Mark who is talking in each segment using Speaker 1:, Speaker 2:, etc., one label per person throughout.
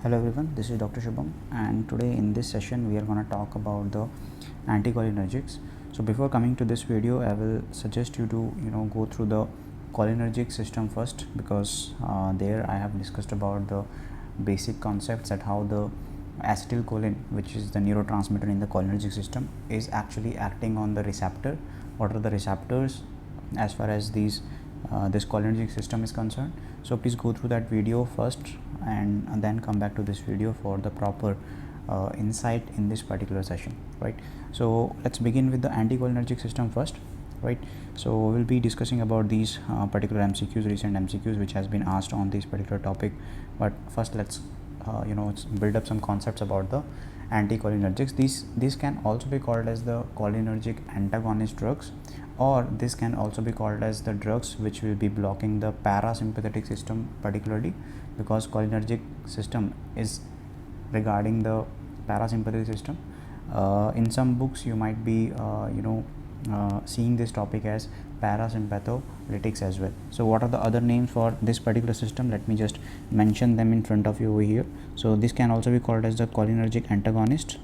Speaker 1: Hello everyone, this is Dr. Shubham, and today in this session we are going to talk about the anticholinergics. So before coming to this video, I will suggest you to go through the cholinergic system first, because there I have discussed about the basic concepts at how the acetylcholine, which is the neurotransmitter in the cholinergic system, is actually acting on the receptor. What are the receptors as far as this cholinergic system is concerned? So please go through that video first and then come back to this video for the proper insight in this particular session, right? So let's begin with the anticholinergic system first, right? So we'll be discussing about these particular MCQs, recent MCQs which has been asked on this particular topic. But first let's build up some concepts about the anticholinergics. These can also be called as the cholinergic antagonist drugs, or this can also be called as the drugs which will be blocking the parasympathetic system, particularly because cholinergic system is regarding the parasympathetic system. In some books you might be seeing this topic as parasympatholytics as well. So what are the other names for this particular system? Let me just mention them in front of you over here. So this can also be called as the cholinergic antagonist,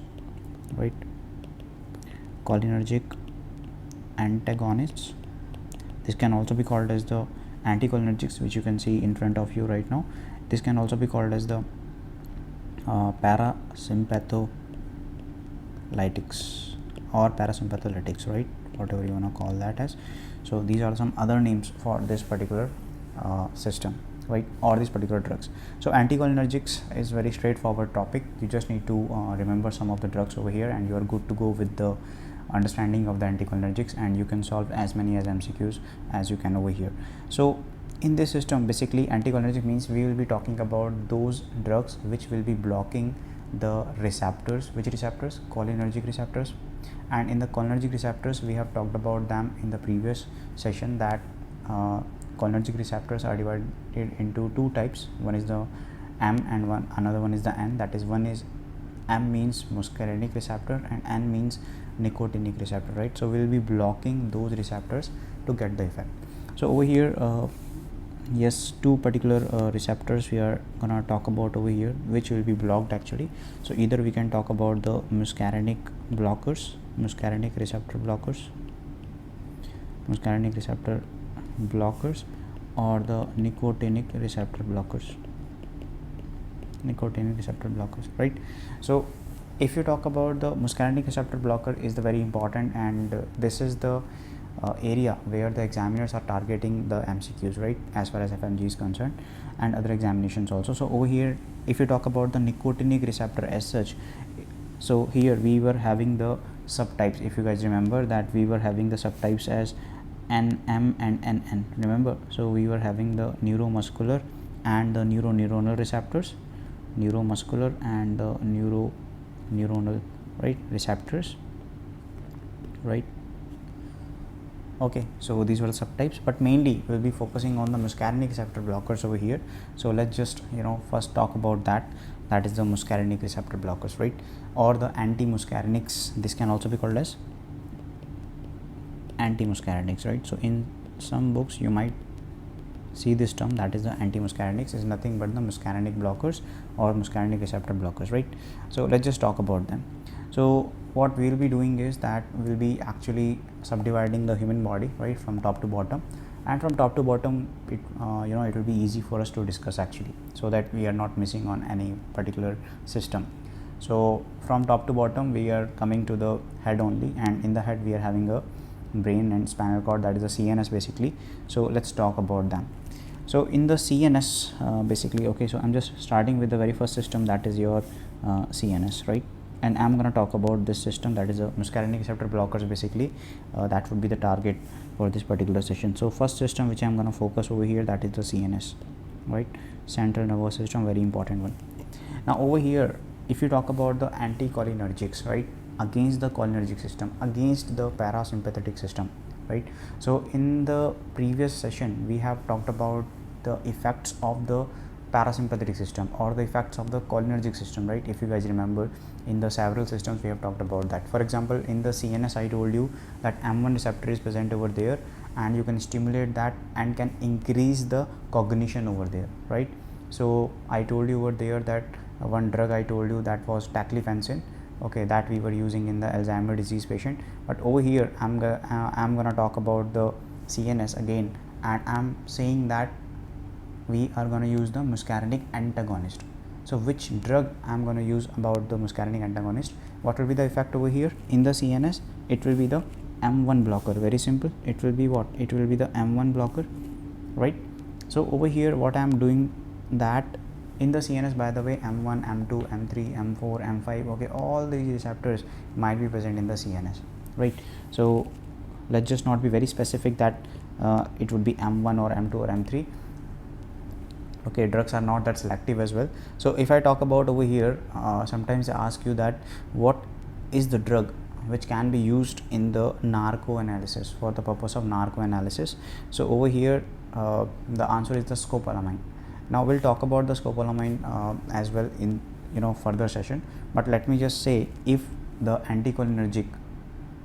Speaker 1: right? Cholinergic antagonists. This can also be called as the anticholinergics, which you can see in front of you right now. This can also be called as the parasympatholytics or parasympatholytics, right? Whatever you want to call that as. So these are some other names for this particular system, right, or these particular drugs. So anticholinergics is very straightforward topic. You just need to remember some of the drugs over here and you are good to go with the understanding of the anticholinergics, and you can solve as many as MCQs as you can over here. So in this system, basically anticholinergic means we will be talking about those drugs which will be blocking the receptors. Which receptors? Cholinergic receptors. And in the cholinergic receptors, we have talked about them in the previous session, that cholinergic receptors are divided into two types. One is the M and another one is the N. That is, one is M means muscarinic receptor and N means nicotinic receptor, right? So we will be blocking those receptors to get the effect. So over here, yes, two particular receptors we are gonna talk about over here, which will be blocked actually. So either we can talk about the muscarinic blockers, muscarinic receptor blockers, or the nicotinic receptor blockers, right? So if you talk about the muscarinic receptor blocker, is the very important, and this is the area where the examiners are targeting the MCQs, right, as far as FMGE is concerned, and other examinations also. So over here, if you talk about the nicotinic receptor as such, so here we were having the subtypes. If you guys remember that we were having the subtypes as NM and NN, remember? So we were having the neuromuscular and the neuronal receptors, neuromuscular and the neuronal, right, receptors, right? Okay, so these were the subtypes, but mainly we'll be focusing on the muscarinic receptor blockers over here. So let's just first talk about that is the muscarinic receptor blockers, right, or the anti-muscarinics. This can also be called as anti-muscarinics, right? So in some books you might see this term, that is the anti-muscarinics, is nothing but the muscarinic blockers or muscarinic receptor blockers, right? So let's just talk about them. So what we will be doing is that we will be actually subdividing the human body, right, from top to bottom, and from top to bottom it it will be easy for us to discuss actually, so that we are not missing on any particular system. So from top to bottom we are coming to the head only, and in the head we are having a brain and spinal cord, that is the CNS basically. So let's talk about them. So in the CNS, basically, okay, so I'm just starting with the very first system, that is your CNS, right? And I'm going to talk about this system, that is a muscarinic receptor blockers basically. That would be the target for this particular session. So first system which I'm going to focus over here, that is the CNS, right? Central nervous system, very important one. Now over here, if you talk about the anticholinergics, right, against the cholinergic system, against the parasympathetic system, right? So in the previous session we have talked about the effects of the parasympathetic system or the effects of the cholinergic system, right? If you guys remember, in the several systems we have talked about that. For example, in the CNS I told you that M1 receptor is present over there, and you can stimulate that and can increase the cognition over there, right? So I told you over there that one drug I told you that was taclifencin, okay, that we were using in the Alzheimer's disease patient. But over here I'm gonna talk about the CNS again, and I'm saying that we are going to use the muscarinic antagonist. So which drug I'm going to use about the muscarinic antagonist? What will be the effect over here in the CNS? It will be the M1 blocker. Very simple. It will be what? It will be the M1 blocker, right? So over here what I'm doing that in the CNS, by the way, M1, M2, M3, M4, M5, okay, all these receptors might be present in the CNS, right? So let's just not be very specific that it would be M1 or M2 or M3. Okay, drugs are not that selective as well. So if I talk about over here, sometimes I ask you that what is the drug which can be used in the narco analysis, for the purpose of narco analysis. So over here the answer is the scopolamine. Now we'll talk about the scopolamine as well in further session, but let me just say, if the anticholinergic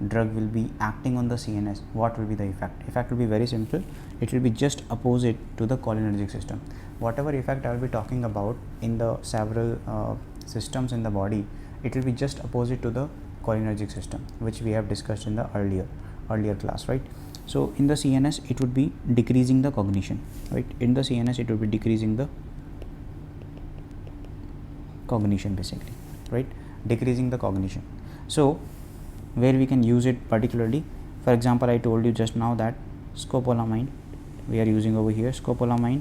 Speaker 1: drug will be acting on the CNS, what will be the effect? Effect will be very simple. It will be just opposite to the cholinergic system. Whatever effect I will be talking about in the several systems in the body, it will be just opposite to the cholinergic system, which we have discussed in the earlier class, right? So in the CNS it would be decreasing the cognition, right? In the CNS it would be decreasing the cognition basically, right? Decreasing the cognition. So where we can use it particularly, for example, I told you just now that scopolamine we are using over here. Scopolamine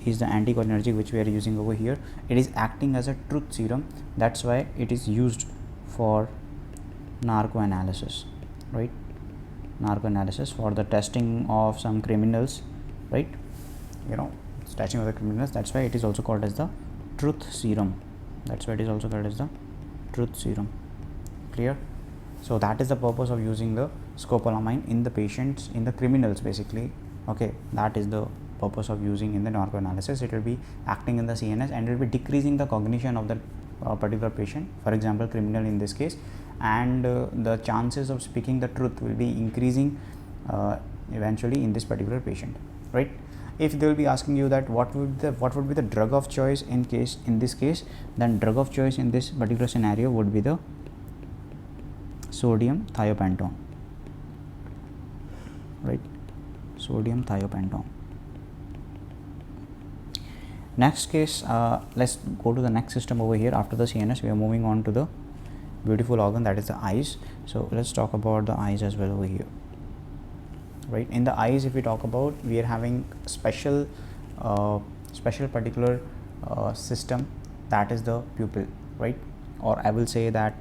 Speaker 1: is the anticholinergic which we are using over here. It is acting as a truth serum, that's why it is used for narco analysis, right? Narco analysis for the testing of some criminals, right? Testing of the criminals, that's why it is also called as the truth serum. That's why it is also called as the truth serum. Clear? So that is the purpose of using the scopolamine in the patients, in the criminals basically, okay? That is the purpose of using in the narco analysis. It will be acting in the CNS and it will be decreasing the cognition of the particular patient, for example criminal in this case, and the chances of speaking the truth will be increasing eventually in this particular patient, right? If they will be asking you that what would be the drug of choice in this case, then drug of choice in this particular scenario would be the sodium thiopentone, right? Sodium thiopentone. Next case, let's go to the next system over here. After the CNS, we are moving on to the beautiful organ, that is the eyes. So let's talk about the eyes as well over here, right? In the eyes, if we talk about, we are having special particular system, that is the pupil, right? Or I will say that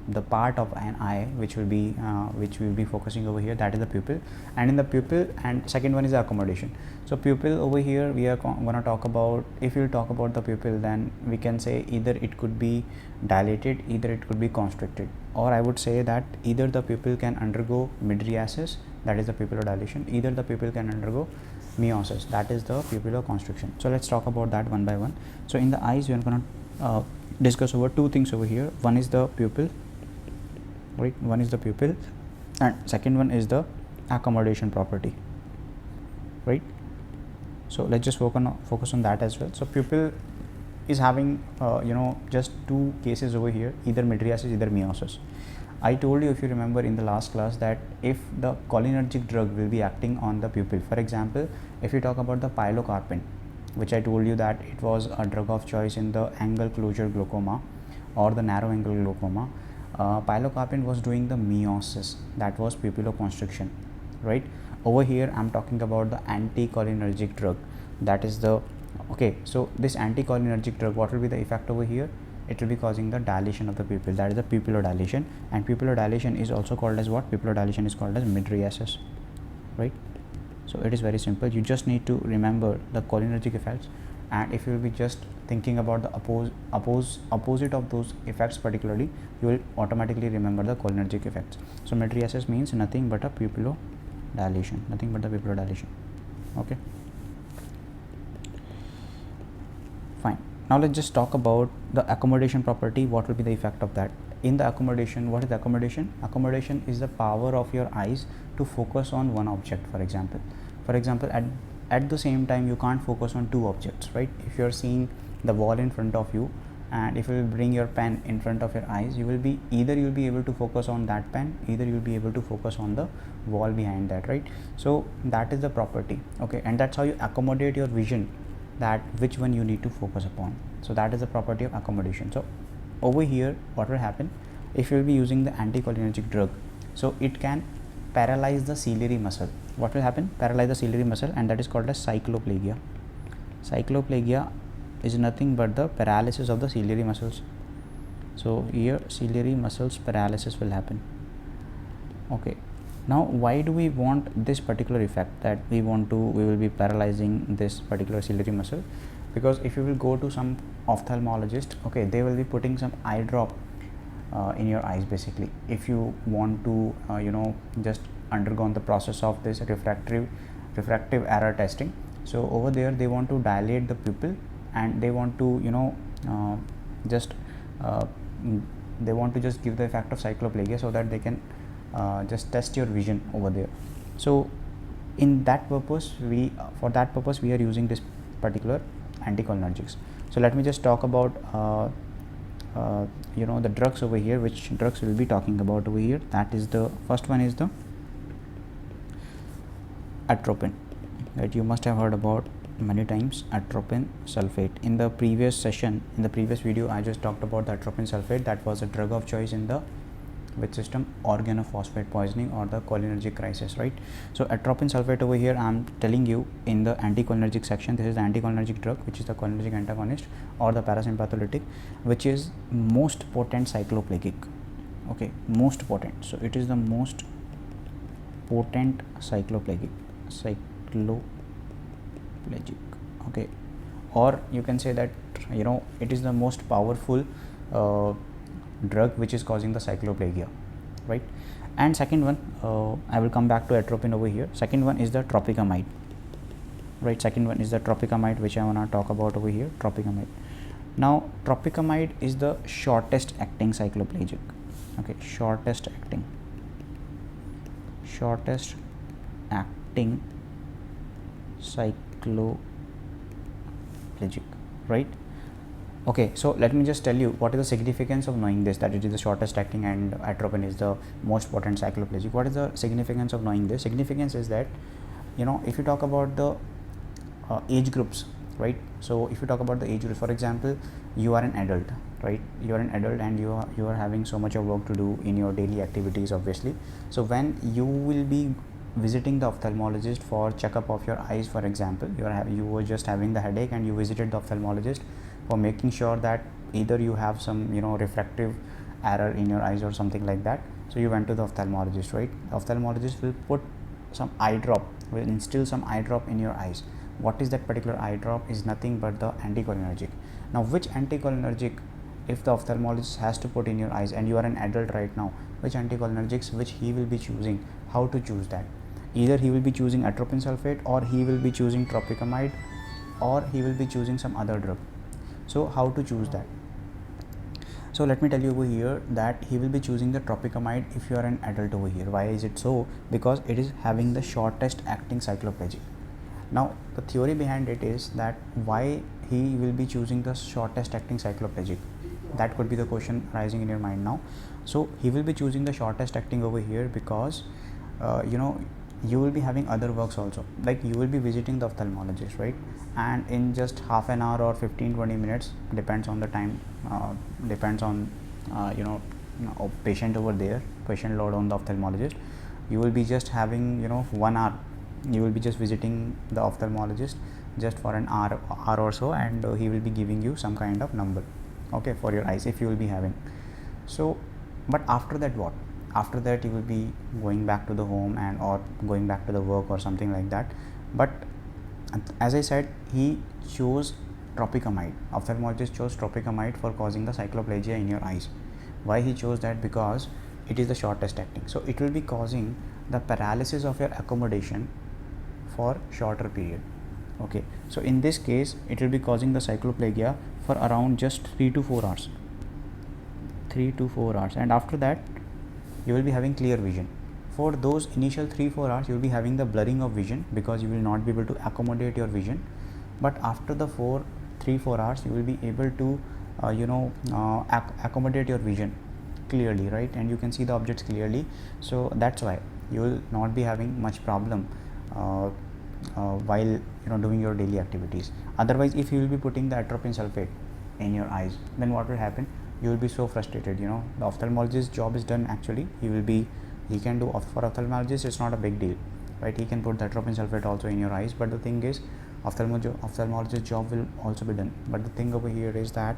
Speaker 1: the part of an eye which will be focusing over here, that is the pupil. And in the pupil, and second one is the accommodation. So pupil over here we are going to talk about, if you talk about the pupil, then we can say either it could be dilated, either it could be constricted, or I would say that either the pupil can undergo mydriasis, that is the pupillar dilation, either the pupil can undergo meiosis, that is the pupillar constriction. So let's talk about that one by one. So in the eyes we are going to discuss over two things over here. One is the pupil, right? One is the pupil, and second one is the accommodation property, right? So let's just focus on that as well. So pupil is having just two cases over here, either mydriasis, either meiosis. I told you, if you remember in the last class, that if the cholinergic drug will be acting on the pupil, for example, if you talk about the pilocarpine, which I told you that it was a drug of choice in the angle closure glaucoma or the narrow angle glaucoma, pilocarpine was doing the meiosis, that was pupilloconstriction, right? Over here I'm talking about the anticholinergic drug, that is the okay. So this anticholinergic drug, what will be the effect over here? It will be causing the dilation of the pupil, that is the pupillar dilation. And pupillar dilation is also called as what? Pupillar dilation is called as mydriasis, right? So it is very simple. You just need to remember the cholinergic effects, and if you will be just thinking about the opposite of those effects particularly, you will automatically remember the cholinergic effects. So mydriasis means nothing but a pupillar dilation, nothing but the pupillar dilation, okay? Fine. Now let's just talk about the accommodation property. What will be the effect of that? In the accommodation, what is the accommodation? Accommodation is the power of your eyes to focus on one object. For example, at the same time you can't focus on two objects, right? If you are seeing the wall in front of you, and if you will bring your pen in front of your eyes, you will be able to focus on that pen, either you will be able to focus on the wall behind that, right? So that is the property, okay, and that's how you accommodate your vision, that which one you need to focus upon. So that is the property of accommodation. So over here, what will happen if you will be using the anticholinergic drug? So it can paralyze the ciliary muscle. What will happen? Paralyze the ciliary muscle, and that is called as cycloplegia. Cycloplegia is nothing but the paralysis of the ciliary muscles. So here ciliary muscles paralysis will happen. Okay, now why do we want this particular effect, that we will be paralyzing this particular ciliary muscle? Because if you will go to some ophthalmologist, okay, they will be putting some eye drop in your eyes. Basically, if you want to just undergone the process of this refractive error testing, so over there they want to dilate the pupil, and they want to just give the effect of cycloplegia, so that they can just test your vision over there. So for that purpose we are using this particular anticholinergics. So let me just talk about the drugs over here, which drugs we'll be talking about over here. That is, the first one is the atropine, that you must have heard about many times, atropine sulphate. In the previous session, in the previous video, I just talked about the atropine sulphate. That was a drug of choice in the which system? Organophosphate poisoning or the cholinergic crisis, right? So atropine sulphate over here, I'm telling you in the anticholinergic section, this is the anticholinergic drug, which is the cholinergic antagonist or the parasympathetic, which is most potent cycloplegic. Okay, most potent. So it is the most potent cycloplegic. Okay, or you can say that it is the most powerful drug which is causing the cycloplegia, right? And second one, I will come back to atropine over here. Second one is the tropicamide, right? Second one is the tropicamide, which I want to talk about over here. Tropicamide. Now tropicamide is the shortest acting cycloplegic. Okay, shortest acting cycloplegic, right? Okay, so let me just tell you what is the significance of knowing this, that it is the shortest acting and atropine is the most potent cycloplegic. What is the significance of knowing this? Significance is that if you talk about the age groups, right? So if you talk about the age group, for example, you are an adult, right? You are an adult and you are having so much of work to do in your daily activities, obviously. So when you will be visiting the ophthalmologist for checkup of your eyes, for example, you were just having the headache and you visited the ophthalmologist for making sure that either you have some refractive error in your eyes or something like that. So you went to the ophthalmologist, right? The ophthalmologist will put some eye drop, will instill some eye drop in your eyes. What is that particular eye drop? Is nothing but the anticholinergic. Now which anticholinergic, if the ophthalmologist has to put in your eyes and you are an adult right now, which anticholinergics which he will be choosing? How to choose that? Either he will be choosing atropine sulphate, or he will be choosing tropicamide, or he will be choosing some other drug. So how to choose that? So let me tell you over here that he will be choosing the tropicamide if you are an adult over here. Why is it so? Because it is having the shortest acting cycloplegic. Now the theory behind it is that why he will be choosing the shortest acting cycloplegic. That could be the question rising in your mind now. So he will be choosing the shortest acting over here because you will be having other works also, like you will be visiting the ophthalmologist, right? And in just half an hour or 15-20 minutes, depends on the time, depends on patient over there, patient load on the ophthalmologist. You will be just having 1 hour, you will be just visiting the ophthalmologist just for an hour or so, and he will be giving you some kind of number, okay, for your eyes if you will be having. So but after that, what? After that you will be going back to the home and or going back to the work or something like that. But as I said, he chose tropicamide. Ophthalmologist chose tropicamide for causing the cycloplegia in your eyes. Why he chose that? Because it is the shortest acting. So it will be causing the paralysis of your accommodation for shorter period. Okay, so in this case it will be causing the cycloplegia for around just 3 to 4 hours. 3 to 4 hours, and after that you will be having clear vision. For those initial 3-4 hours you will be having the blurring of vision because you will not be able to accommodate your vision. But after the 3-4 hours you will be able to accommodate your vision clearly, right, and you can see the objects clearly. So that's why you will not be having much problem while doing your daily activities. Otherwise, if you will be putting the atropine sulphate in your eyes, then what will happen? You will be so frustrated. The ophthalmologist's job is done. Actually, he can do, for ophthalmologist it's not a big deal, right? He can put the atropine sulphate also in your eyes, but the thing is ophthalmologist's job will also be done. But the thing over here is that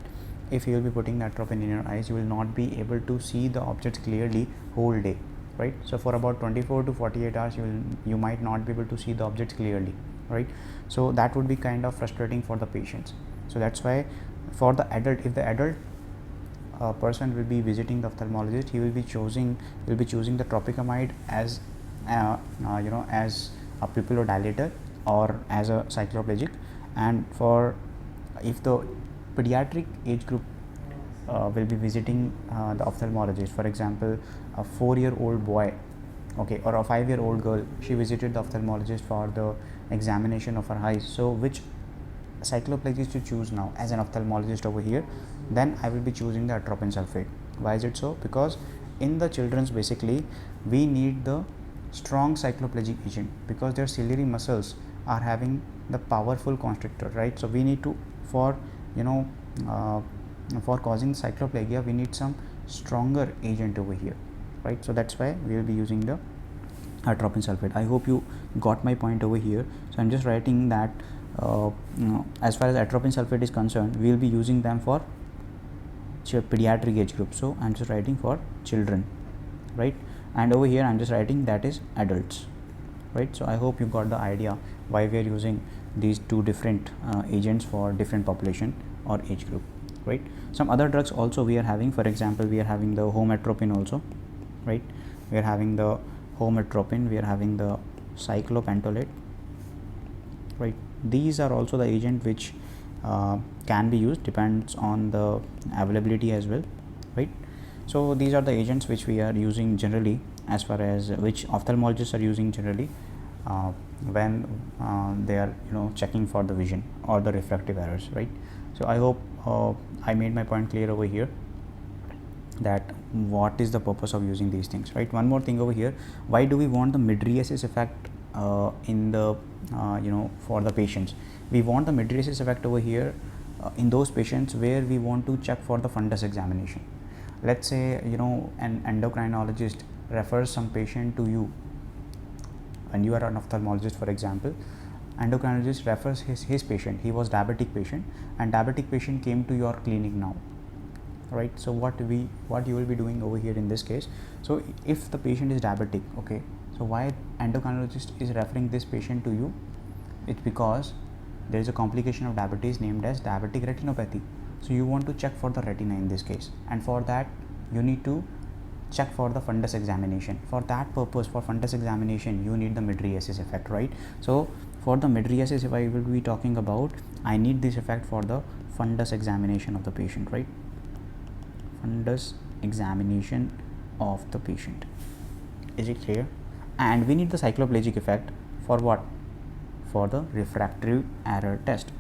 Speaker 1: if you will be putting the atropine in your eyes, you will not be able to see the objects clearly whole day, right? So for about 24 to 48 hours you might not be able to see the objects clearly, right? So that would be kind of frustrating for the patients. So that's why for the adult, if the adult person will be visiting the ophthalmologist, he will be choosing the Tropicamide as as a pupillodilator or as a cycloplegic. And for if the pediatric age group will be visiting the ophthalmologist, for example a 4-year-old boy, okay, or a 5-year-old girl, she visited the ophthalmologist for the examination of her eyes. So which cycloplegic to choose now as an ophthalmologist over here? Then I will be choosing the atropine sulphate. Why is it so? Because in the children's, basically we need the strong cycloplegic agent, because their ciliary muscles are having the powerful constrictor, right? So we need to, for causing cycloplegia, we need some stronger agent over here, right? So that's why we will be using the atropine sulphate. I hope you got my point over here. So I'm just writing that as far as atropine sulphate is concerned, we will be using them for pediatric age group. So I'm just writing for children, right? And over here I'm just writing that is adults, right? So I hope you got the idea why we are using these two different agents for different population or age group, right? Some other drugs also we are having. For example, we are having the hometropine also, right? We are having the hometropine, we are having the cyclopentolate, right? These are also the agent which can be used, depends on the availability as well, right? So these are the agents which we are using generally, as far as which ophthalmologists are using generally when they are checking for the vision or the refractive errors, right? So I hope I made my point clear over here, that what is the purpose of using these things, right? One more thing over here, why do we want the mydriasis effect in the for the patients? We want the mydriasis effect over here in those patients where we want to check for the fundus examination. Let's say an endocrinologist refers some patient to you, and you are an ophthalmologist, for example. Endocrinologist refers his patient, he was diabetic patient, and diabetic patient came to your clinic now, right? So what you will be doing over here in this case, so if the patient is diabetic, okay, so why endocrinologist is referring this patient to you? It's because there is a complication of diabetes named as diabetic retinopathy. So you want to check for the retina in this case, and for that you need to check for the fundus examination. For that purpose, for fundus examination, you need the mydriasis effect, right? So for the mydriasis, if I will be talking about, I need this effect for the fundus examination of the patient, right? Fundus examination of the patient. Is it clear? And we need the cycloplegic effect for what? For the refractive error test.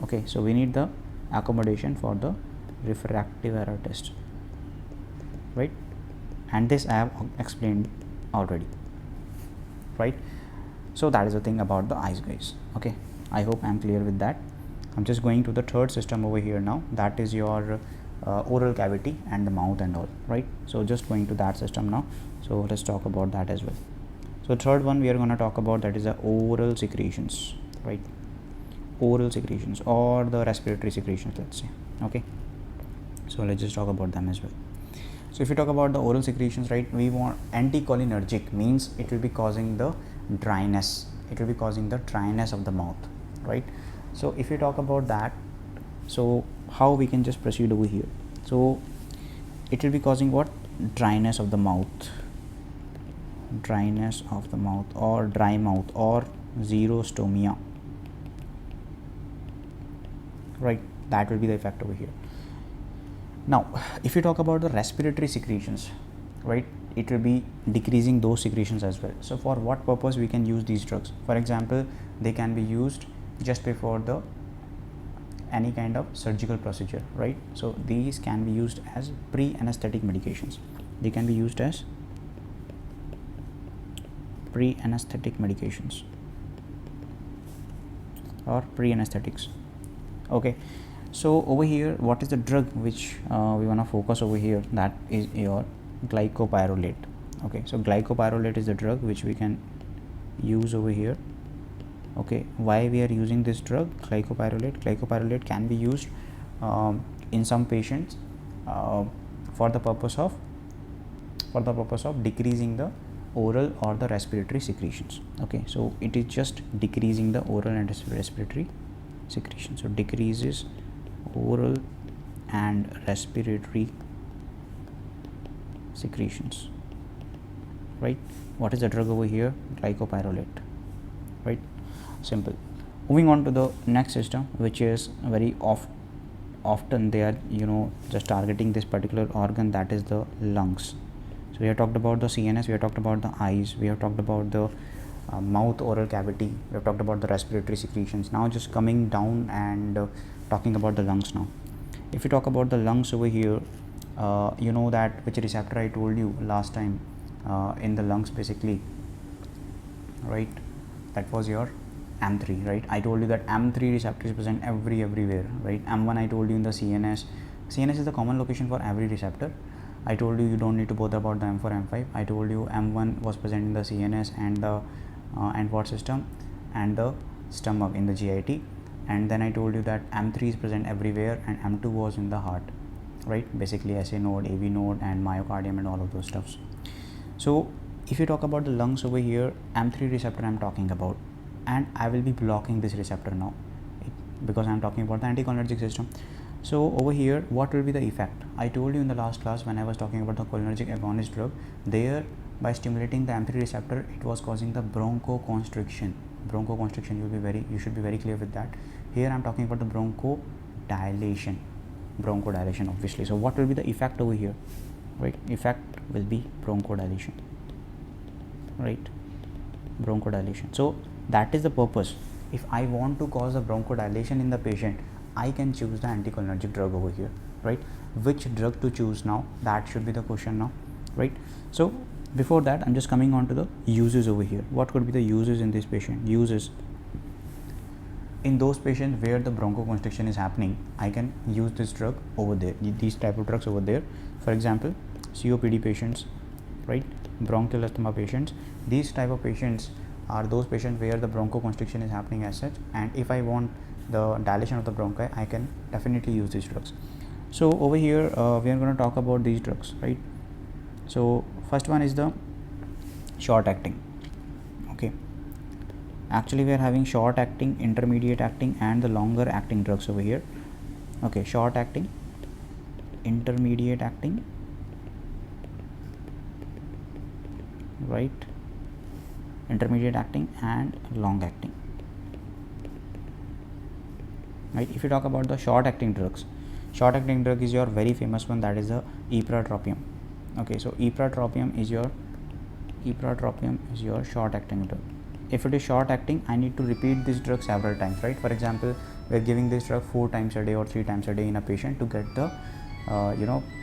Speaker 1: Okay, so we need the accommodation for the refractive error test, right? And this I have explained already, right? So that is the thing about the eyes, guys. Okay, I hope I am clear with that. I'm just going to the third system over here now, that is your oral cavity and the mouth and all, right? So just going to that system now. So let's talk about that as well. So third one we are going to talk about, that is the oral secretions, right? Oral secretions or the respiratory secretions, let's say. Okay, so let's just talk about them as well. So if you talk about the oral secretions, right, we want anticholinergic, means it will be causing the dryness, it will be causing the dryness of the mouth, right? So if you talk about that, so how we can just proceed over here? So it will be causing what? Dryness of the mouth, dryness of the mouth, or dry mouth, or xerostomia, right? That will be the effect over here. Now if you talk about the respiratory secretions, right, it will be decreasing those secretions as well. So for what purpose we can use these drugs? For example, they can be used just before the any kind of surgical procedure, right? So these can be used as pre-anesthetic medications. They can be used as pre-anesthetic medications or pre-anesthetics. Okay, so over here, what is the drug which we want to focus over here? That is your glycopyrrolate. Okay, so glycopyrrolate is the drug which we can use over here. Okay, why we are using this drug glycopyrrolate can be used in some patients for the purpose of decreasing the oral or the respiratory secretions. Okay, so it is just decreasing the oral and respiratory secretions. So decreases oral and respiratory secretions, right? What is the drug over here? Glycopyrrolate, right? Simple. Moving on to the next system, which is very often they are just targeting this particular organ, that is the lungs. So we have talked about the CNS, we have talked about the eyes, we have talked about the mouth oral cavity, we have talked about the respiratory secretions. Now just coming down and talking about the lungs now. If you talk about the lungs over here, you know that which receptor I told you last time in the lungs basically, right? That was your M3, right? I told you that M3 receptor is present everywhere, right? M1 I told you in the CNS. CNS is the common location for every receptor. I told you don't need to bother about the M4, M5. I told you M1 was present in the CNS and the what system and the stomach in the GIT, and then I told you that M3 is present everywhere and M2 was in the heart, right? Basically SA node, AV node and myocardium and all of those stuffs. So if you talk about the lungs over here, M3 receptor I'm talking about, and I will be blocking this receptor now because I'm talking about the anticholinergic system. So over here, what will be the effect? I told you in the last class when I was talking about the cholinergic agonist drug, there by stimulating the M3 receptor, it was causing the bronchoconstriction. You should be very clear with that. Here I'm talking about the bronchodilation obviously. So what will be the effect over here, right? Effect will be bronchodilation, right? Bronchodilation. So that is the purpose. If I want to cause a bronchodilation in the patient, I can choose the anticholinergic drug over here, right? Which drug to choose now? That should be the question now, right? So before that, I'm just coming on to the uses over here. What could be the uses in this patient? Uses in those patients where the bronchoconstriction is happening, I can use this drug over there, these type of drugs over there. For example, COPD patients, right? Bronchial asthma patients. These type of patients are those patients where the bronchoconstriction is happening as such, and if I want the dilation of the bronchi, I can definitely use these drugs. So over here we are going to talk about these drugs, right? So first one is the short acting. Okay, actually we are having short acting, intermediate acting and the longer acting drugs over here. Okay, short acting, intermediate acting, right? Intermediate acting and long acting, right? If you talk about the short acting drugs, short acting drug is your very famous one, that is the Eprotropium. Okay, so Eprotropium is your short acting drug. If it is short acting, I need to repeat this drug several times, right? For example, we are giving this drug 4 times a day or 3 times a day in a patient to get the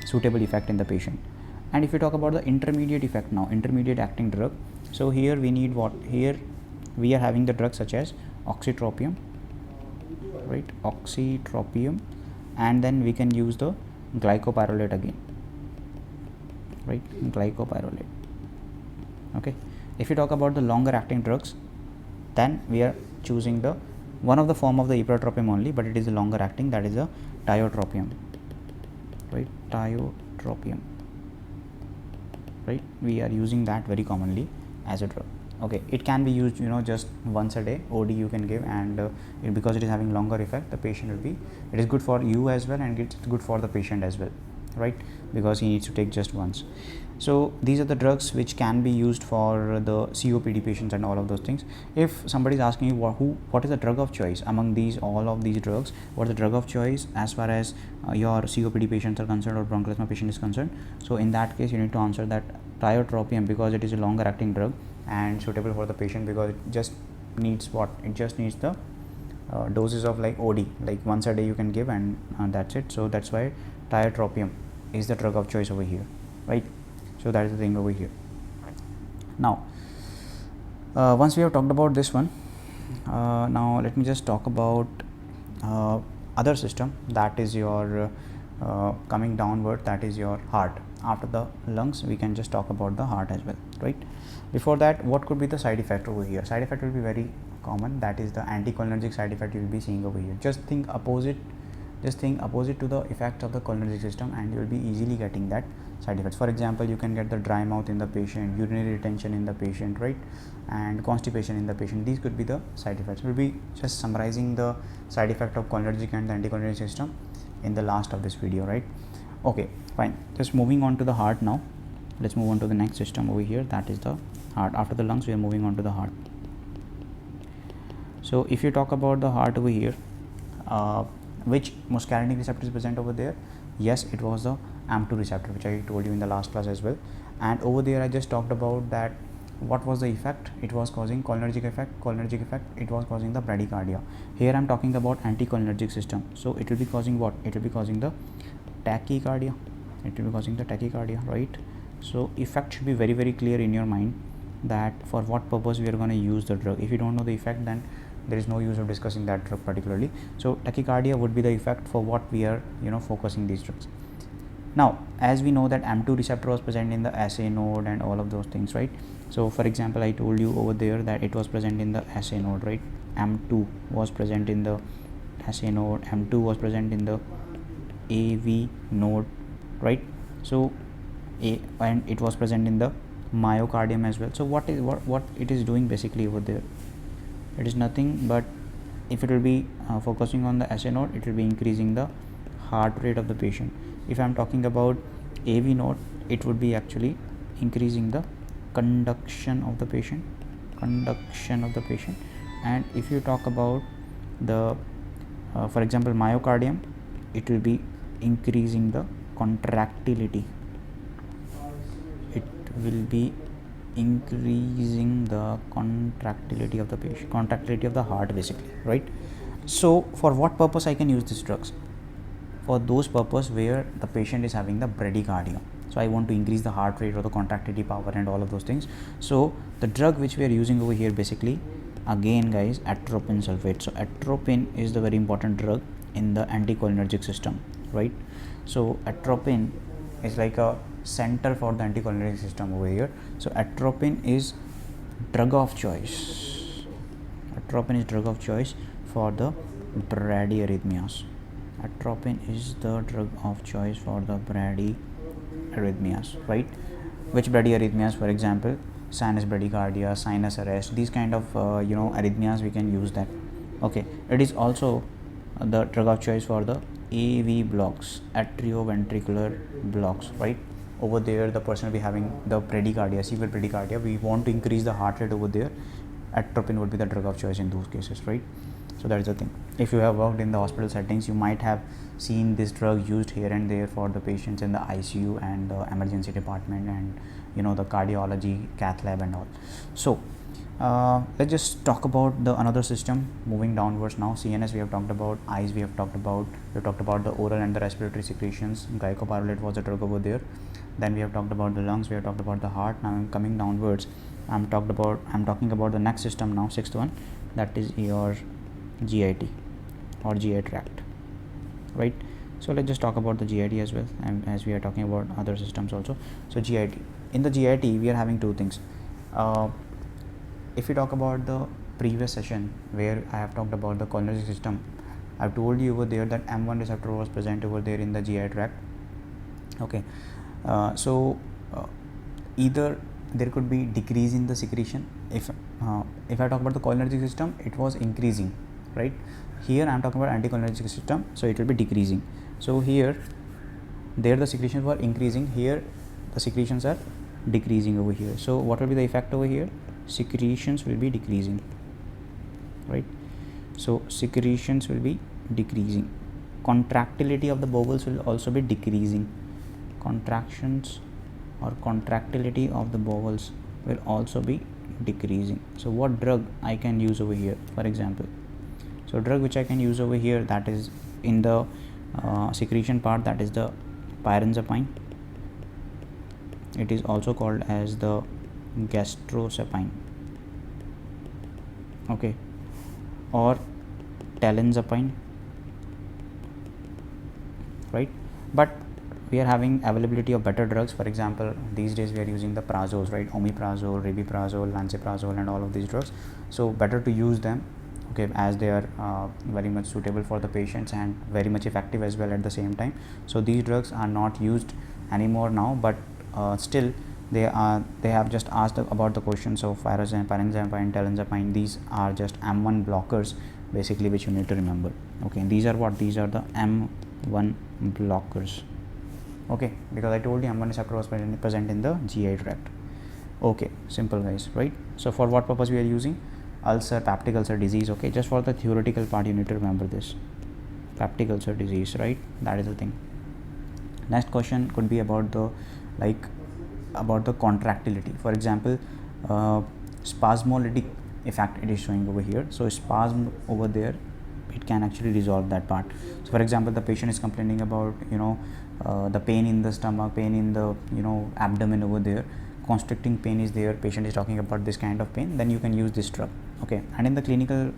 Speaker 1: suitable effect in the patient. And if you talk about the intermediate effect now, intermediate acting drug, so here we need what? Here we are having the drugs such as Oxytropium, right? Oxytropium, and then we can use the glycopyrrolate again, right? Glycopyrrolate. Okay, if you talk about the longer acting drugs, then we are choosing the one of the form of the Eprotropium only, but it is a longer acting, that is the Tiotropium, right? Tiotropium, right? We are using that very commonly as a drug. Okay, it can be used just once a day, OD you can give, and because it is having longer effect, the patient will be, it is good for you as well and it's good for the patient as well, right? Because he needs to take just once. So these are the drugs which can be used for the COPD patients and all of those things. If somebody is asking you what is the drug of choice among all of these drugs, what is the drug of choice as far as your COPD patients are concerned or bronchial asthma patient is concerned, so in that case you need to answer that Tiotropium, because it is a longer acting drug and suitable for the patient, because it just needs the doses of like OD, like once a day you can give, and that's it. So that's why Tiotropium is the drug of choice over here, right? So that is the thing over here. Now once we have talked about this one, now let me just talk about other system, that is your coming downward, that is your heart. After the lungs we can just talk about the heart as well, right? Before that, what could be the side effect over here? Side effect will be very common, that is the anticholinergic side effect you will be seeing over here. Just think opposite to the effect of the cholinergic system, and you will be easily getting that side effects. For example, you can get the dry mouth in the patient, urinary retention in the patient, right, and constipation in the patient. These could be the side effects. We'll be just summarizing the side effect of cholinergic and the anticholinergic system in the last of this video, right? Okay, fine. Just moving on to the heart now. Let's move on to the next system over here, that is the heart. After the lungs we are moving on to the heart. So if you talk about the heart over here, which muscarinic receptor is present over there? Yes, it was the M2 receptor, which I told you in the last class as well. And over there I just talked about that what was the effect. It was causing cholinergic effect. It was causing the bradycardia. Here I am talking about anticholinergic system, so it will be causing what? It will be causing the tachycardia. Right? So effect should be very, very clear in your mind, that for what purpose we are going to use the drug. If you don't know the effect, then there is no use of discussing that drug particularly. So tachycardia would be the effect for what we are focusing these drugs. Now as we know that M2 receptor was present in the SA node and all of those things, right? So for example, I told you over there that it was present in the SA node, right? M2 was present in the SA node, M2 was present in the AV node, right? So and it was present in the myocardium as well. So what it is doing basically over there? It is nothing but, if it will be focusing on the SA node, it will be increasing the heart rate of the patient. If I am talking about AV node, it would be actually increasing the conduction of the patient. And if you talk about the for example myocardium, it will be increasing the contractility. It will be increasing the contractility of the patient, contractility of the heart basically, right? So for what purpose I can use these drugs? For those purpose where the patient is having the bradycardia. So I want to increase the heart rate or the contractility power and all of those things. So the drug which we are using over here basically, again guys, atropine sulphate. So atropine is the very important drug in the anticholinergic system, right? So atropine is like a center for the anticholinergic system over here. So atropine is drug of choice. For the bradyarrhythmias. Atropine is the drug of choice for the bradyarrhythmias, right? Which bradyarrhythmias? For example, sinus bradycardia, sinus arrest, these kind of arrhythmias, we can use that. Okay, it is also the drug of choice for the AV blocks, atrioventricular blocks, right? Over there the person will be having the bradycardia, severe bradycardia. We want to increase the heart rate over there. Atropine would be the drug of choice in those cases, right? So that is the thing. If you have worked in the hospital settings, you might have seen this drug used here and there for the patients in the ICU and the emergency department, and the cardiology, cath lab and all. So let's just talk about the another system. Moving downwards now, CNS we have talked about, eyes we have talked about the oral and the respiratory secretions. Glycopyrrolate was a drug over there. Then we have talked about the lungs, we have talked about the heart. Now I'm coming downwards. I'm talking about the next system now, sixth one, that is your GIT or GI tract, right? So let's just talk about the GIT as well, and as we are talking about other systems also. So GIT, in the GIT we are having two things. If you talk about the previous session where I have talked about the cholinergic system, I've told you over there that M1 receptor was present over there in the GI tract. Okay, either there could be decrease in the secretion. If I talk about the cholinergic system, it was increasing, right? Here I am talking about anticholinergic system, so it will be decreasing. So there the secretions were increasing, here the secretions are decreasing over here. So what will be the effect over here? Secretions will be decreasing, right? So secretions will be decreasing. Contractility of the bowels will also be decreasing. Contractions or contractility of the bowels will also be decreasing. So what drug I can use over here? For example, So drug which I can use over here, that is in the secretion part, that is the pyrazapine. It is also called as the gastrosapine, okay, or talenzapine, right? But we are having availability of better drugs. For example, these days we are using the prazoles, right? Omeprazole, rabeprazole, lansoprazole, and all of these drugs. So better to use them, okay, as they are very much suitable for the patients and very much effective as well at the same time. So these drugs are not used anymore now, but still they have just asked about the questions of pyrazapine, talenzapine. These are just M1 blockers basically, which you need to remember. Okay, these are what? These are the M1 blockers. Okay, because I told you M1 receptor was present in the GI tract. Okay, simple guys, right? So for what purpose we are using? Ulcer, peptic ulcer disease. Okay, just for the theoretical part you need to remember this, peptic ulcer disease, right? That is the thing. Next question could be about the about the contractility. For example, spasmolytic effect it is showing over here. So spasm over there, it can actually resolve that part. So for example, the patient is complaining about the pain in the stomach, pain in the abdomen over there, constricting pain is there, patient is talking about this kind of pain, then you can use this drug. Okay, and in the clinical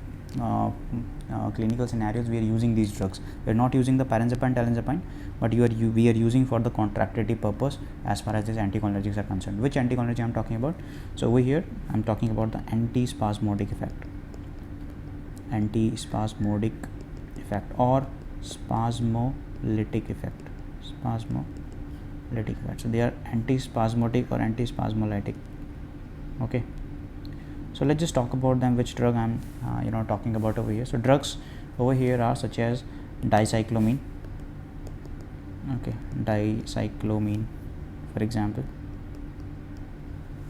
Speaker 1: scenarios we are using these drugs. We are not using the pyrazapine, talenzapine, but we are using for the contractility purpose as far as these anticholinergics are concerned. Which anticholinergic I am talking about? So over here I am talking about the antispasmodic effect, antispasmodic effect, or spasmolytic effect, spasmolytic effect. So they are antispasmodic or antispasmolytic. Okay, so let's just talk about them, which drug I'm talking about over here. So drugs over here are such as dicyclomine, okay, dicyclomine for example,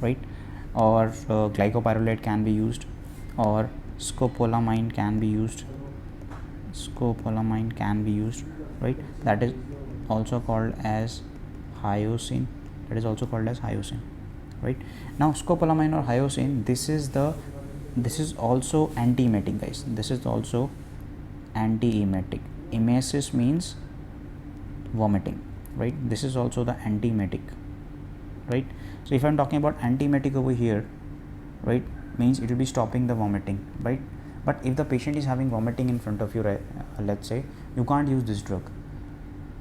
Speaker 1: right, or glycopyrrolate can be used, or scopolamine can be used, right? That is also called as hyoscine, right? Now scopolamine or hyoscine, this is also antiemetic guys, this is also antiemetic. Emesis means vomiting, right? This is also the antiemetic, right? So if I'm talking about antiemetic over here, right, means it will be stopping the vomiting, right? But if the patient is having vomiting in front of you, right, let's say, you can't use this drug.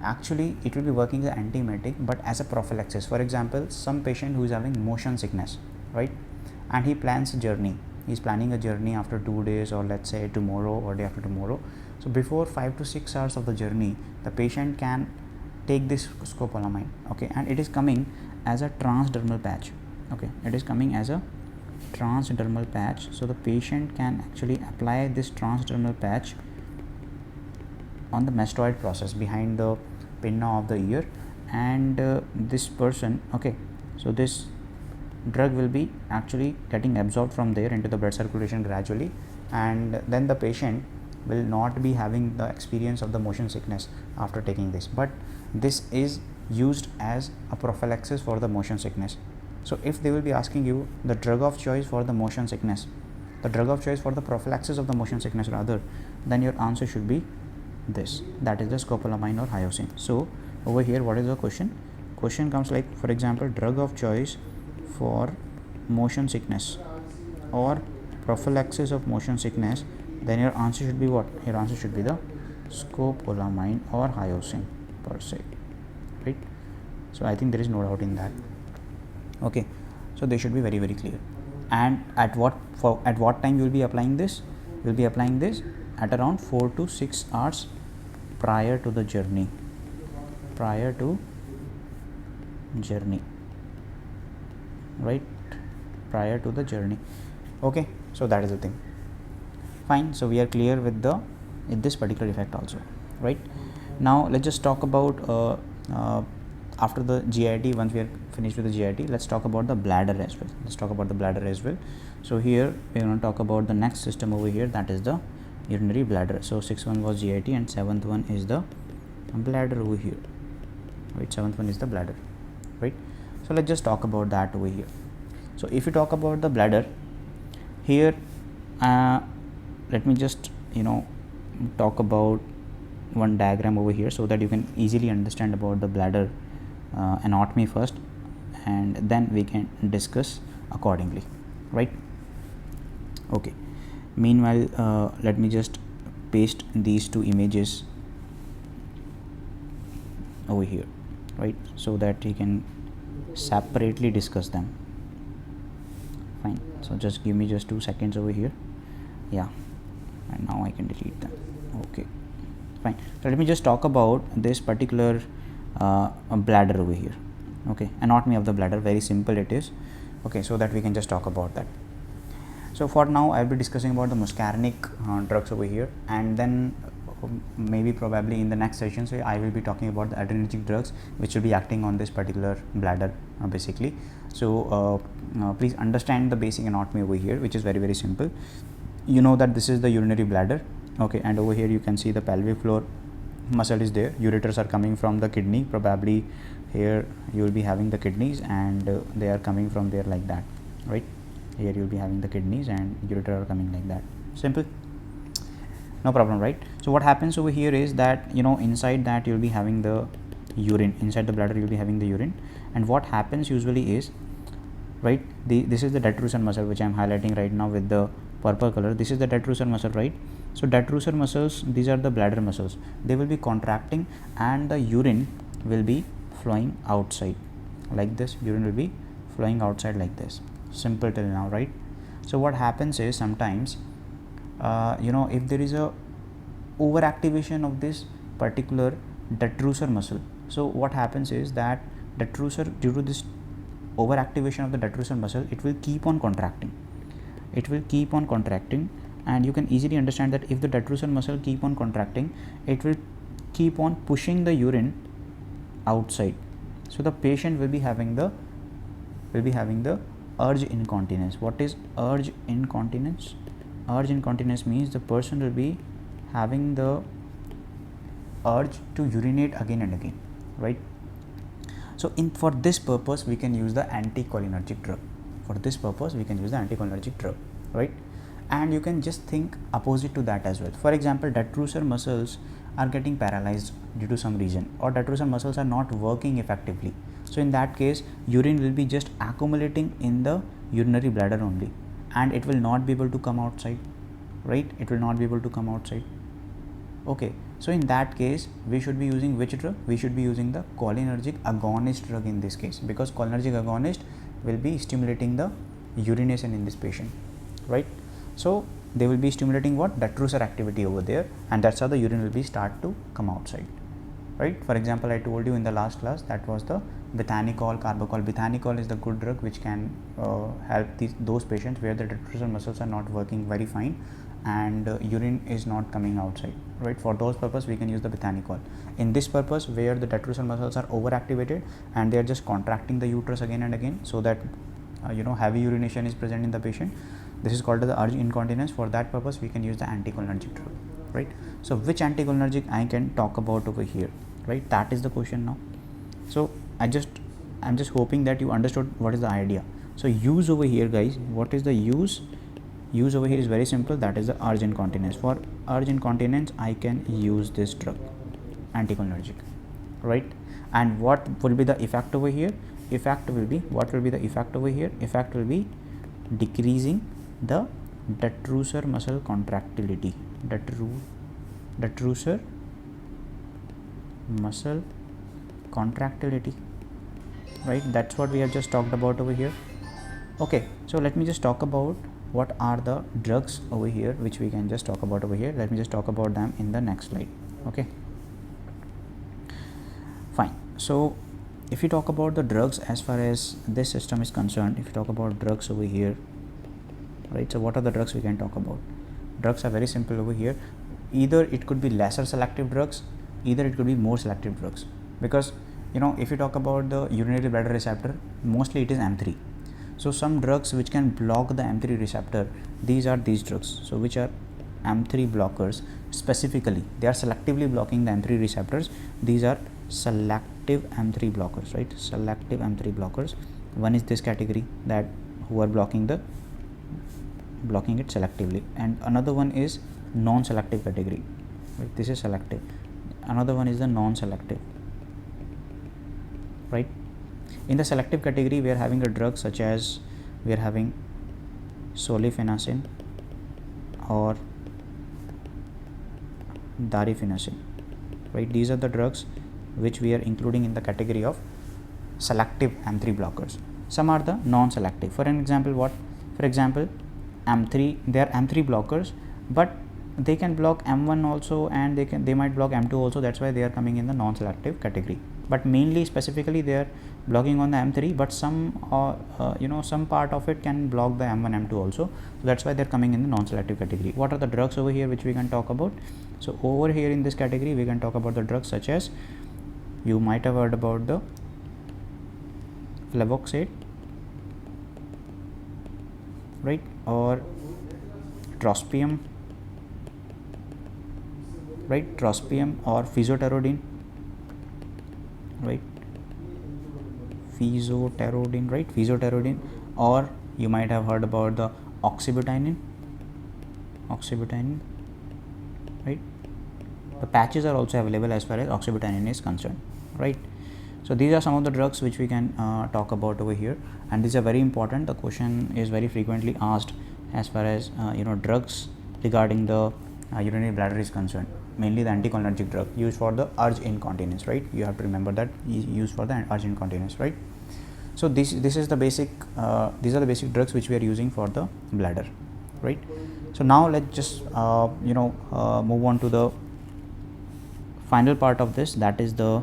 Speaker 1: Actually it will be working as antiemetic, but as a prophylaxis. For example, some patient who is having motion sickness, right, and he plans a journey, he's planning a journey after 2 days, or let's say tomorrow or day after tomorrow. So before 5 to 6 hours of the journey, the patient can take this scopolamine, okay, and it is coming as a transdermal patch. Okay, it is coming as a transdermal patch. So the patient can actually apply this transdermal patch on the mastoid process behind the pinna of the ear, and this person, okay, so this drug will be actually getting absorbed from there into the blood circulation gradually, and then the patient will not be having the experience of the motion sickness after taking this. But this is used as a prophylaxis for the motion sickness. So if they will be asking you the drug of choice for the motion sickness, the drug of choice for the prophylaxis of the motion sickness rather, then your answer should be this, that is the scopolamine or hyoscine. So over here, what is the question? Question comes like, for example, drug of choice for motion sickness or prophylaxis of motion sickness, then your answer should be what? Your answer should be the scopolamine or hyoscine per se, right? So I think there is no doubt in that. Okay, so they should be very, very clear. And at what time you will be applying this? You will be applying this at around 4 to 6 hours prior to the journey, right? Prior to the journey. Okay, so that is the thing. Fine, so we are clear with this particular effect also, right? Now let's just talk about after the GIT, once we are finished with the GIT, let's talk about the bladder as well. So here we are going to talk about the next system over here, that is the urinary bladder. So 6th one was GIT and 7th one is the bladder over here, right? 7th one is the bladder, right? So let's just talk about that over here. So if you talk about the bladder here, let me just talk about one diagram over here so that you can easily understand about the bladder anatomy first, and then we can discuss accordingly, right? Okay, meanwhile let me just paste these two images over here, right, so that you can separately discuss them. Fine, so just give me just 2 seconds over here. Yeah, and now I can delete them. Okay, fine. So let me just talk about this particular bladder over here. Okay, anatomy of the bladder, very simple it is. Okay, so that we can just talk about that. So for now I'll be discussing about the muscarinic drugs over here, and then maybe probably in the next session so I will be talking about the adrenergic drugs which will be acting on this particular bladder basically. So please understand the basic anatomy over here, which is very, very simple. You know that this is the urinary bladder, okay, and over here you can see the pelvic floor muscle is there. Ureters are coming from the kidney, probably here you will be having the kidneys, and they are coming from there like that, right? Here you will be having the kidneys and ureter are coming like that. Simple, no problem, right? So what happens over here is that, you know, inside that you will be having the urine, inside the bladder you will be having the urine, and what happens usually is, right, this is the detrusor muscle which I am highlighting right now with the purple color. This is the detrusor muscle, right? So detrusor muscles, these are the bladder muscles, they will be contracting and the urine will be flowing outside like this. Urine will be flowing outside like this. Simple till now, right? So what happens is sometimes you know, if there is a overactivation of this particular detrusor muscle, so what happens is that detrusor, due to this overactivation of the detrusor muscle, it will keep on contracting, it will keep on contracting, and you can easily understand that if the detrusor muscle keep on contracting, it will keep on pushing the urine outside. So the patient will be having the urge incontinence. What is urge incontinence? Urge incontinence means the person will be having the urge to urinate again and again, right? So for this purpose we can use the anticholinergic drug. For this purpose we can use the anticholinergic drug, right? And you can just think opposite to that as well. For example, detrusor muscles are getting paralyzed due to some reason, or detrusor muscles are not working effectively. So in that case, urine will be just accumulating in the urinary bladder only, and it will not be able to come outside, right? It will not be able to come outside. Okay, so in that case we should be using which drug? We should be using the cholinergic agonist drug in this case, because cholinergic agonist will be stimulating the urination in this patient, right? So they will be stimulating what? Detrusor activity over there, and that's how the urine will be start to come outside, right? For example, I told you in the last class that was the bethanicol, carbachol. Bethanicol is the good drug which can help those patients where the detrusor muscles are not working very fine and urine is not coming outside, right? For those purpose we can use the bethanicol. In this purpose, where the detrusor muscles are overactivated and they are just contracting the uterus again and again, so that you know, heavy urination is present in the patient, this is called the urge incontinence. For that purpose we can use the anticholinergic drug, right? So which anticholinergic I can talk about over here, right? That is the question now. So I'm just hoping that you understood what is the idea. So use over here, guys, what is the use? Use over here is very simple, that is the urge incontinence. For urge incontinence I can use this drug, anticholinergic, right? And what will be the effect over here? Effect will be, what will be the effect over here? Effect will be decreasing the detrusor muscle contractility, detrusor muscle contractility, right? That's what we have just talked about over here. Okay, so let me just talk about what are the drugs over here which we can just talk about over here. Let me just talk about them in the next slide. Okay, fine. So if you talk about the drugs as far as this system is concerned, if you talk about drugs over here, right, so what are the drugs we can talk about? Drugs are very simple over here. Either it could be lesser selective drugs, either it could be more selective drugs, because you know, if you talk about the urinary bladder receptor, mostly it is M3. So some drugs which can block the M3 receptor, these are these drugs. So which are M3 blockers specifically, they are selectively blocking the M3 receptors. These are selective M3 blockers, right? Selective M3 blockers. One is this category, that who are blocking it selectively, and another one is non-selective category. right? This is selective. Another one is the non-selective, right? In the selective category, we are having a drug such as we are having solifenacin or darifenacin, right? These are the drugs which we are including in the category of selective M3 blockers. Some are the non-selective. For an example, what? For example, M3, they are M3 blockers, but they can block M1 also, and they might block M2 also. That's why they are coming in the non-selective category. But mainly, specifically, they are blocking on the M3, but some some part of it can block the M1, M2 also. So that's why they're coming in the non-selective category. What are the drugs over here which we can talk about? So over here in this category, we can talk about the drugs such as, you might have heard about the flevoxate, right, or trospium, right, trospium, or physoterodine, right, physoterodine, or you might have heard about the oxybatonin, right. The patches are also available as far as oxybatonin is concerned, right. So these are some of the drugs which we can talk about over here, and these are very important. The question is very frequently asked as far as drugs regarding the urinary bladder is concerned, mainly the anticholinergic drug used for the urge incontinence, right? You have to remember that used for the urge incontinence, right? So this is the basic these are the basic drugs which we are using for the bladder, right? So now let's just move on to the final part of this, that is the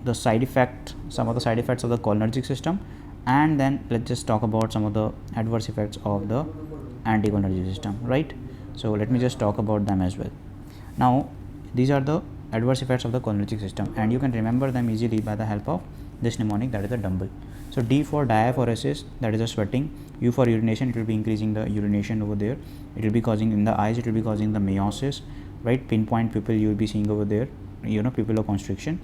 Speaker 1: the side effect, some of the side effects of the cholinergic system, and then let's just talk about some of the adverse effects of the anticholinergic system, right? So let me just talk about them as well. Now these are the adverse effects of the cholinergic system, and you can remember them easily by the help of this mnemonic, that is the dumbbell. So D for diaphoresis, that is the sweating. U for urination, it will be increasing the urination over there. It will be causing in the eyes, it will be causing the meiosis, right? Pinpoint pupil you will be seeing over there, pupilloconstriction.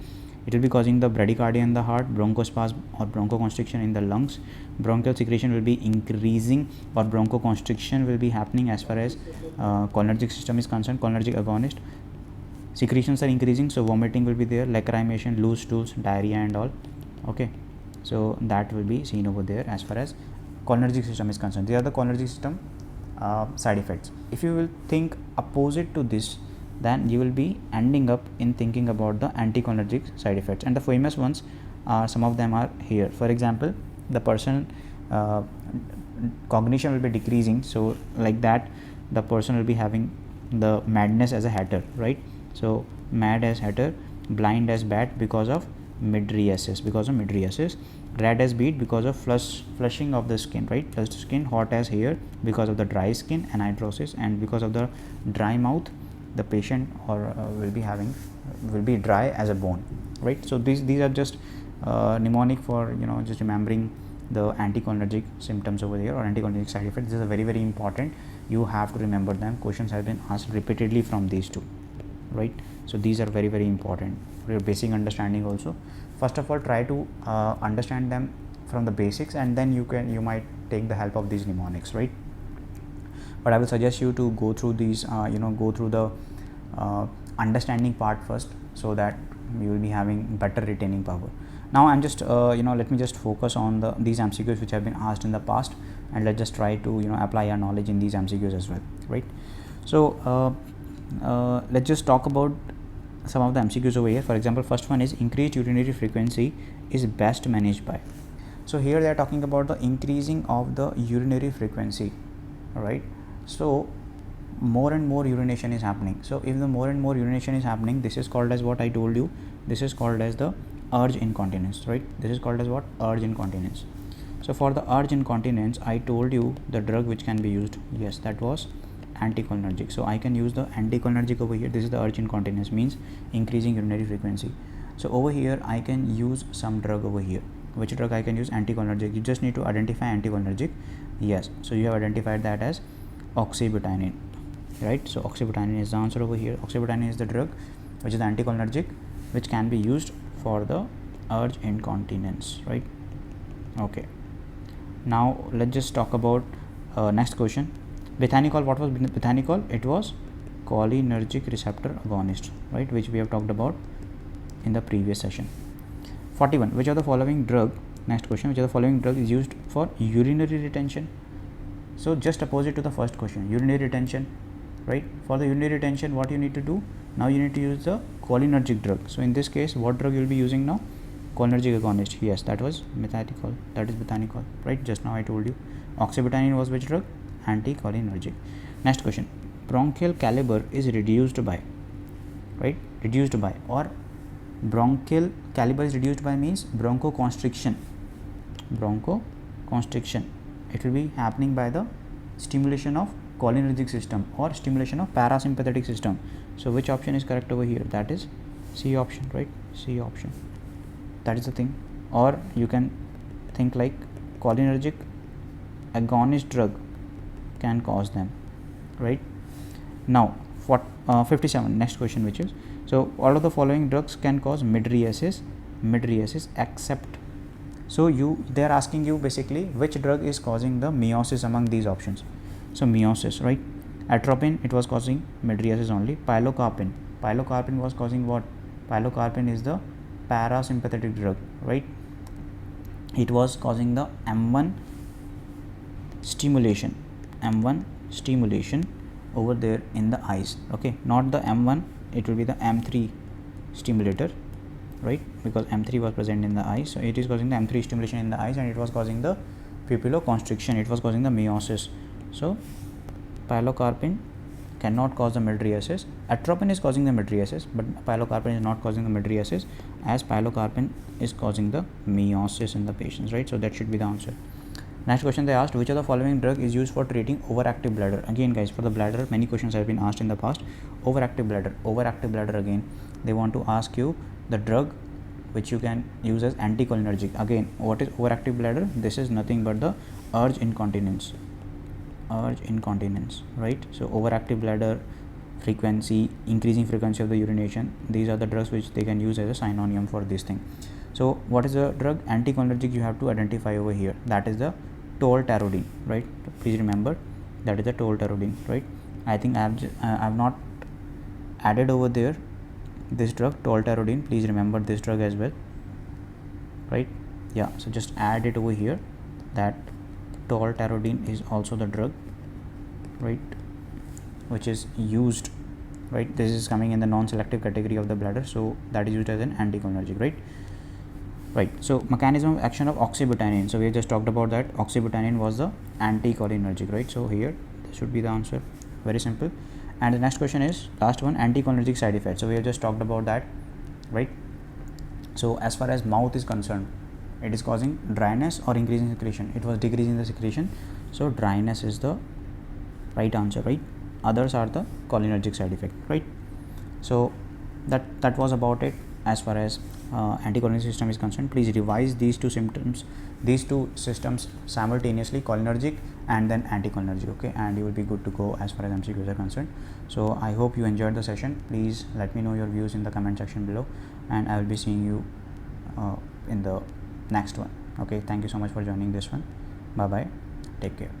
Speaker 1: It will be causing the bradycardia in the heart, bronchospasm or bronchoconstriction in the lungs. Bronchial secretion will be increasing, or bronchoconstriction will be happening as far as cholinergic system is concerned. Cholinergic agonist, secretions are increasing, so vomiting will be there, lacrimation, loose stools, diarrhea and all. Okay, so that will be seen over there as far as cholinergic system is concerned. These are the cholinergic system side effects. If you will think opposite to this, then you will be ending up in thinking about the anticholinergic side effects, and the famous ones are, some of them are here. For example, the person cognition will be decreasing, so like that the person will be having the madness as a hatter, right? So mad as hatter, blind as bat because of mydriasis, red as beet because of flushing of the skin, right? Flushed skin, hot as hair because of the dry skin, anhidrosis, and because of the dry mouth, the patient will be dry as a bone, right? So these are just mnemonic for just remembering the anticholinergic symptoms over here, or anticholinergic side effects. This is very, very important. You have to remember them. Questions have been asked repeatedly from these two, right? So these are very, very important for your basic understanding also. First of all, try to understand them from the basics, and then you might take the help of these mnemonics, right? But I will suggest you to go through these go through the understanding part first, so that you will be having better retaining power. Now I'm just let me just focus on these MCQs which have been asked in the past, and let's just try to apply our knowledge in these MCQs as well, right? So let's just talk about some of the MCQs over here. For example, first one is increased urinary frequency is best managed by. So here they are talking about the increasing of the urinary frequency, right? So more and more urination is happening. So if the more and more urination is happening, this is called as what I told you. This is called as the urge incontinence, right? This is called as what? Urge incontinence. So for the urge incontinence, I told you the drug which can be used. Yes, that was anticholinergic. So I can use the anticholinergic over here. This is the urge incontinence, means increasing urinary frequency. So over here I can use some drug over here. Which drug I can use? Anticholinergic. You just need to identify anticholinergic. Yes, so you have identified that as oxybatonin, right? So oxybatonin is the answer over here. Oxybatonin is the drug which is the anticholinergic, which can be used for the urge incontinence, right? Okay, now let's just talk about next question. Bethanechol, what was bethanechol? It was cholinergic receptor agonist, right, which we have talked about in the previous session. 41. Which of the following drug, next question, which of the following drug is used for urinary retention? So just opposite to the first question, urinary retention, right? For the urinary retention, what you need to do? Now you need to use the cholinergic drug. So in this case, what drug you will be using now? Cholinergic agonist. Yes, that was methacol. That is methanicol, right? Just now I told you. Oxybatonin was which drug? Anticholinergic. Next question. Bronchial caliber is reduced by, right? Reduced by, or bronchial caliber is reduced by means bronchoconstriction. Bronchoconstriction. It will be happening by the stimulation of cholinergic system or stimulation of parasympathetic system. So which option is correct over here? That is C option, right? C option. That is the thing. Or you can think like cholinergic agonist drug can cause them, right? Now for 57, next question, which is, so all of the following drugs can cause mydriasis except, so they are asking you basically which drug is causing the meiosis among these options. So meiosis, right? Atropine, it was causing mydriasis only. Pilocarpine was causing what? Pilocarpine is the parasympathetic drug, right? It was causing the M1 stimulation over there in the eyes, okay, not the M1, it will be the M3 stimulator, right, because M3 was present in the eyes. So it is causing the M3 stimulation in the eyes, and it was causing the pupilloconstriction, it was causing the meiosis. So pilocarpine cannot cause the mydriasis. Atropine is causing the mydriasis, but pilocarpine is not causing the mydriasis, as pilocarpine is causing the meiosis in the patients, right? So that should be the answer. Next question, they asked which of the following drug is used for treating overactive bladder. Again guys, for the bladder many questions have been asked in the past. Overactive bladder, again they want to ask you the drug which you can use as anticholinergic. Again, what is overactive bladder? This is nothing but the urge incontinence, right? So overactive bladder, increasing frequency of the urination, these are the drugs which they can use as a synonym for this thing. So what is the drug? Anticholinergic you have to identify over here, that is the tolterodine, right? Please remember that is the tolterodine, right? I think I have not added over there this drug tolterodine. Please remember this drug as well, right? Yeah, so just add it over here, that tolterodine is also the drug, right, which is used, right? This is coming in the non-selective category of the bladder, so that is used as an anticholinergic, right? So mechanism of action of oxybatonin, so we just talked about that. Oxybatonin was the anticholinergic, right? So here this should be the answer, very simple. And the next question is last one, anticholinergic side effects. So we have just talked about that, right? So as far as mouth is concerned, it is causing dryness or increasing secretion. It was decreasing the secretion, so dryness is the right answer, right? Others are the cholinergic side effect, right? So that was about it as far as anticholinergic system is concerned. Please revise these two systems simultaneously, cholinergic and then anticholinergic, okay, and you will be good to go as far as MCQs are concerned. So I hope you enjoyed the session. Please let me know your views in the comment section below, and I will be seeing you in the next one, okay? Thank you so much for joining this one. Bye bye, take care.